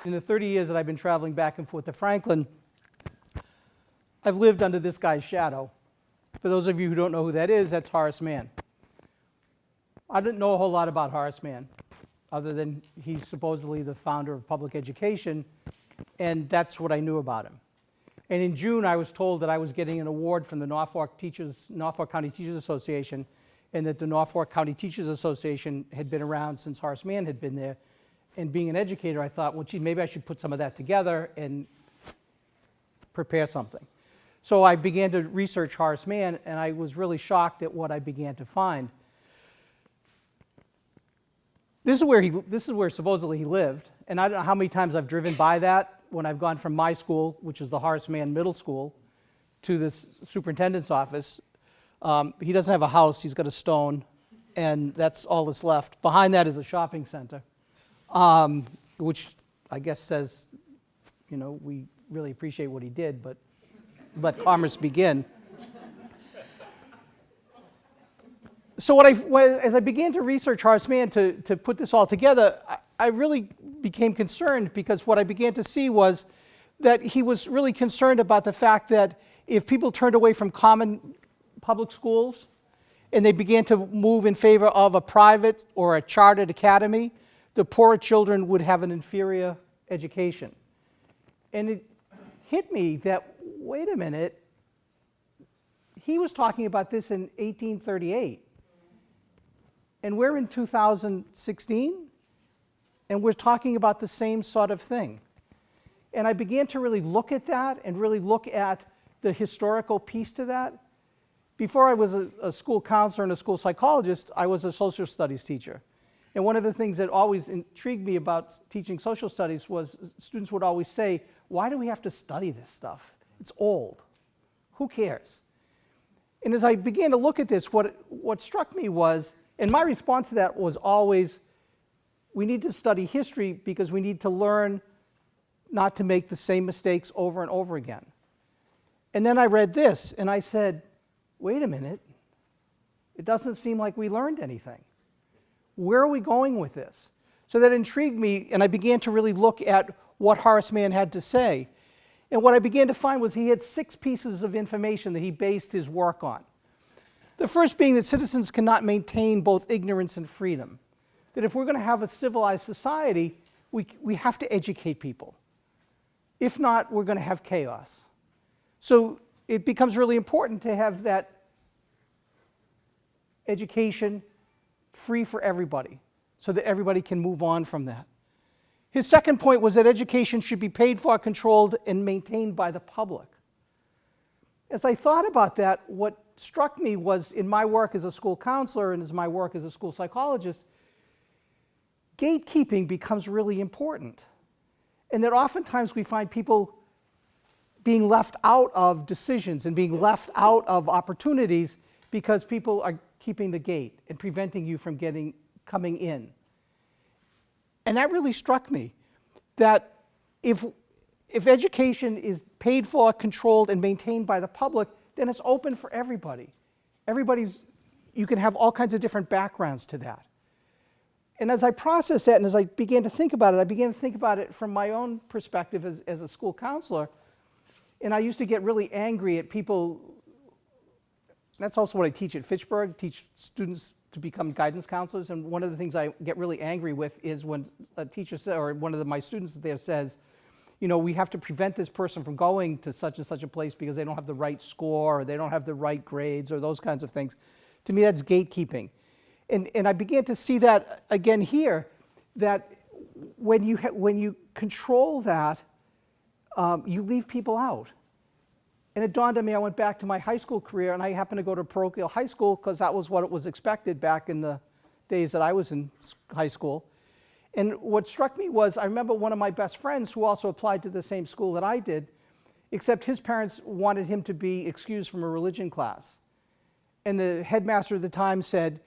In the 30 years that I've been traveling back and forth to Franklin, I've lived under this guy's shadow. For those of you who don't know who that is, that's Horace Mann. I didn't know a whole lot about Horace Mann, other than he's supposedly the founder of public education, and that's what I knew about him. And in June, I was told that I was getting an award from the Norfolk County Teachers Association, and that the Norfolk County Teachers Association had been around since Horace Mann had been there. And being an educator, I thought, well, gee, maybe I should put some of that together and prepare something. So I began to research Horace Mann, and I was really shocked at what I began to find. This is where supposedly he lived, and I don't know how many times I've driven by that when I've gone from my school, which is the Horace Mann Middle School, to this superintendent's office. He doesn't have a house, he's got a stone, and that's all that's left. Behind that is a shopping center, which I guess says, you know, we really appreciate what he did, but let commerce begin. So as I began to research Horace Mann to put this all together, I really became concerned, because what I began to see was that he was really concerned about the fact that if people turned away from common public schools and they began to move in favor of a private or a chartered academy, the poorer children would have an inferior education. And it hit me that, wait a minute, he was talking about this in 1838. And we're in 2016, and we're talking about the same sort of thing. And I began to really look at that and really look at the historical piece to that. Before I was a school counselor and a school psychologist, I was a social studies teacher. And one of the things that always intrigued me about teaching social studies was students would always say, why do we have to study this stuff? It's old. Who cares? And as I began to look at this, what struck me was, and my response to that was always, we need to study history because we need to learn not to make the same mistakes over and over again. And then I read this, and I said, wait a minute, it doesn't seem like we learned anything. Where are we going with this? So that intrigued me, and I began to really look at what Horace Mann had to say. And what I began to find was he had 6 pieces of information that he based his work on. The first being that citizens cannot maintain both ignorance and freedom. That if we're going to have a civilized society, we have to educate people. If not, we're going to have chaos. So it becomes really important to have that education free for everybody, so that everybody can move on from that. His second point was that education should be paid for, controlled, and maintained by the public. As I thought about that, what struck me was, in my work as a school counselor and as my work as a school psychologist, gatekeeping becomes really important. And that oftentimes we find people being left out of decisions and being left out of opportunities because people are keeping the gate and preventing you from coming in. And that really struck me, that if education is paid for, controlled, and maintained by the public, then it's open for everybody. You can have all kinds of different backgrounds to that. And as I processed that and as I began to think about it, I began to think about it from my own perspective as a school counselor. And I used to get really angry at people. That's also what I teach at Fitchburg, teach students to become guidance counselors. And one of the things I get really angry with is when a teacher says, or one of my students there says, you know, we have to prevent this person from going to such and such a place because they don't have the right score or they don't have the right grades or those kinds of things. To me, that's gatekeeping. And I began to see that again here, that when you control that, you leave people out. And it dawned on me, I went back to my high school career, and I happened to go to parochial high school because that was what was expected back in the days that I was in high school. And what struck me was, I remember one of my best friends who also applied to the same school that I did, except his parents wanted him to be excused from a religion class. And the headmaster at the time said,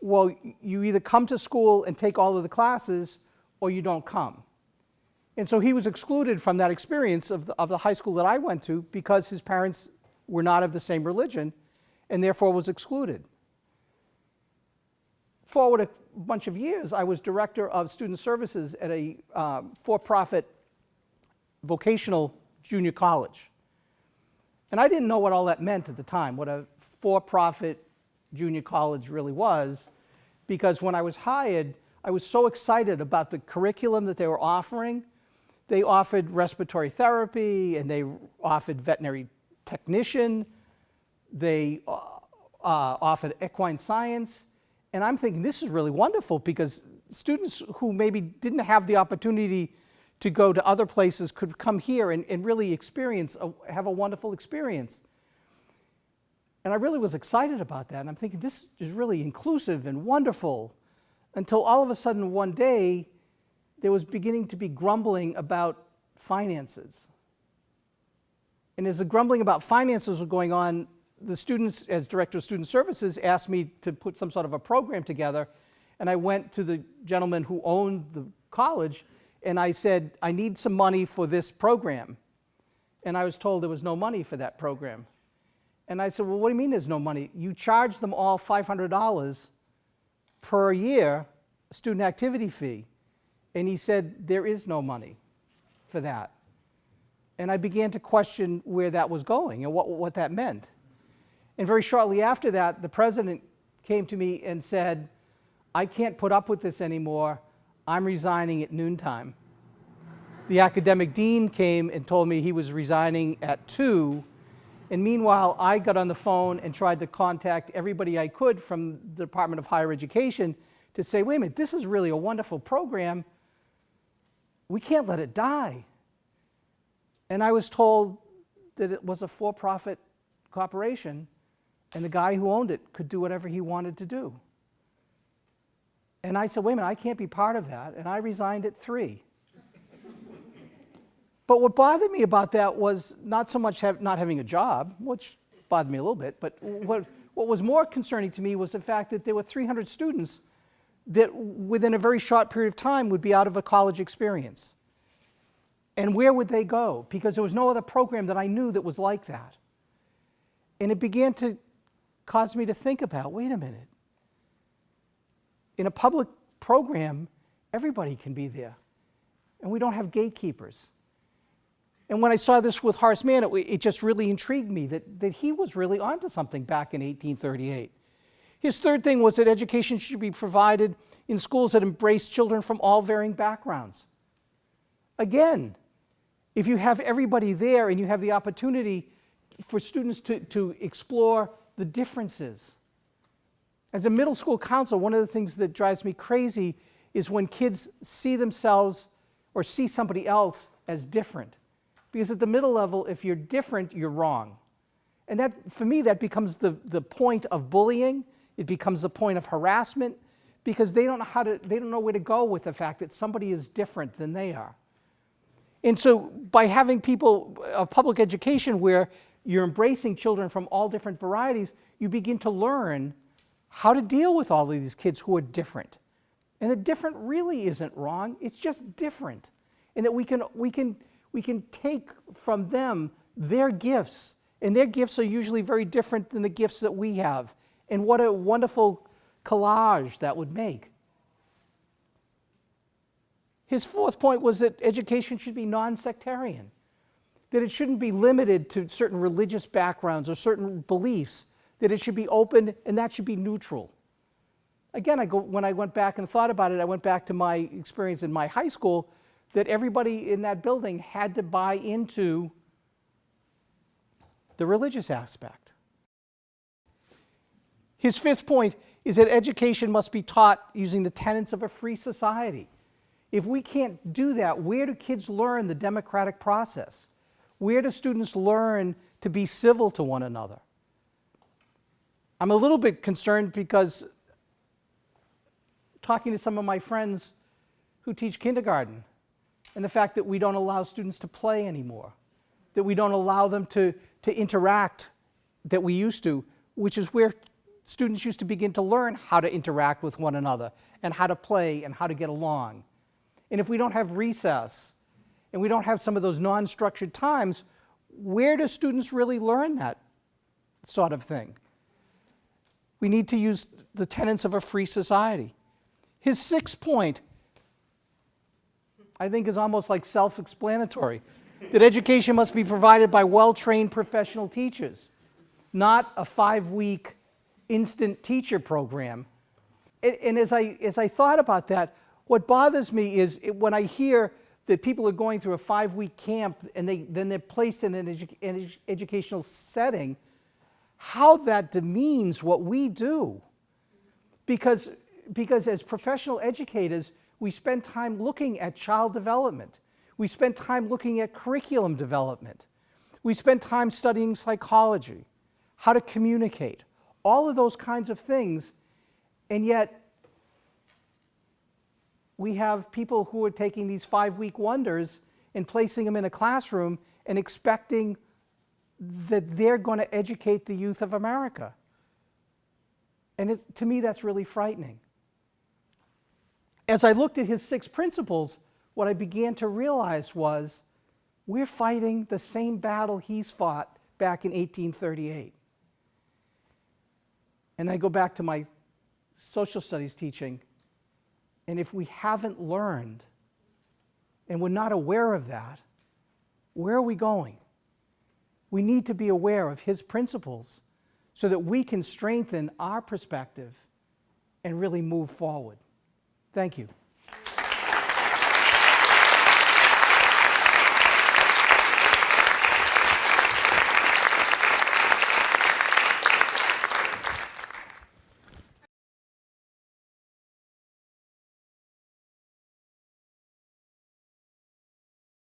well, you either come to school and take all of the classes, or you don't come. And so he was excluded from that experience of the high school that I went to because his parents were not of the same religion and therefore was excluded. Forward a bunch of years, I was director of student services at a for-profit vocational junior college. And I didn't know what all that meant at the time, what a for-profit junior college really was, because when I was hired, I was so excited about the curriculum that they were offering. They offered respiratory therapy, and they offered veterinary technician. They offered equine science. And I'm thinking, this is really wonderful, because students who maybe didn't have the opportunity to go to other places could come here and really have a wonderful experience. And I really was excited about that. And I'm thinking, this is really inclusive and wonderful, until all of a sudden one day, there was beginning to be grumbling about finances. And as the grumbling about finances was going on, the students, as director of student services, asked me to put some sort of a program together. And I went to the gentleman who owned the college, and I said, I need some money for this program. And I was told there was no money for that program. And I said, well, what do you mean there's no money? You charge them all $500 per year, student activity fee. And he said, there is no money for that. And I began to question where that was going and what that meant. And very shortly after that, the president came to me and said, I can't put up with this anymore. I'm resigning at noontime. The academic dean came and told me he was resigning at 2. And meanwhile, I got on the phone and tried to contact everybody I could from the Department of Higher Education to say, wait a minute, this is really a wonderful program. We can't let it die. And I was told that it was a for-profit corporation, and the guy who owned it could do whatever he wanted to do. And I said, wait a minute, I can't be part of that, and I resigned at 3. But what bothered me about that was not so much not having a job, which bothered me a little bit, but what was more concerning to me was the fact that there were 300 students that within a very short period of time would be out of a college experience. And where would they go? Because there was no other program that I knew that was like that. And it began to cause me to think about, wait a minute. In a public program, everybody can be there. And we don't have gatekeepers. And when I saw this with Horace Mann, it just really intrigued me that he was really onto something back in 1838. His third thing was that education should be provided in schools that embrace children from all varying backgrounds. Again, if you have everybody there and you have the opportunity for students to explore the differences. As a middle school counselor, one of the things that drives me crazy is when kids see themselves or see somebody else as different. Because at the middle level, if you're different, you're wrong. And that, for me, that becomes the point of bullying. It becomes the point of harassment, because they don't know where to go with the fact that somebody is different than they are. And so by having a public education where you're embracing children from all different varieties, you begin to learn how to deal with all of these kids who are different. And the different really isn't wrong, it's just different. And that we can take from them their gifts, and their gifts are usually very different than the gifts that we have. And what a wonderful collage that would make. His fourth point was that education should be non-sectarian, that it shouldn't be limited to certain religious backgrounds or certain beliefs, that it should be open and that should be neutral. Again, when I went back and thought about it, I went back to my experience in my high school, that everybody in that building had to buy into the religious aspect. His fifth point is that education must be taught using the tenets of a free society. If we can't do that, where do kids learn the democratic process? Where do students learn to be civil to one another? I'm a little bit concerned because talking to some of my friends who teach kindergarten, and the fact that we don't allow students to play anymore, that we don't allow them to interact that we used to, which is where students used to begin to learn how to interact with one another and how to play and how to get along. And if we don't have recess and we don't have some of those non-structured times, where do students really learn that sort of thing? We need to use the tenets of a free society. His sixth point, I think, is almost like self-explanatory. that education must be provided by well-trained professional teachers, not a 5-week instant teacher program. And as I thought about that, what bothers me is when I hear that people are going through a 5-week camp and then they're placed in an educational setting, how that demeans what we do. Because as professional educators, we spend time looking at child development. We spend time looking at curriculum development. We spend time studying psychology, how to communicate, all of those kinds of things, and yet we have people who are taking these 5-week wonders and placing them in a classroom and expecting that they're going to educate the youth of America. And to me, that's really frightening. As I looked at his 6 principles, what I began to realize was we're fighting the same battle he's fought back in 1838. And I go back to my social studies teaching, and if we haven't learned and we're not aware of that, where are we going? We need to be aware of his principles so that we can strengthen our perspective and really move forward. Thank you.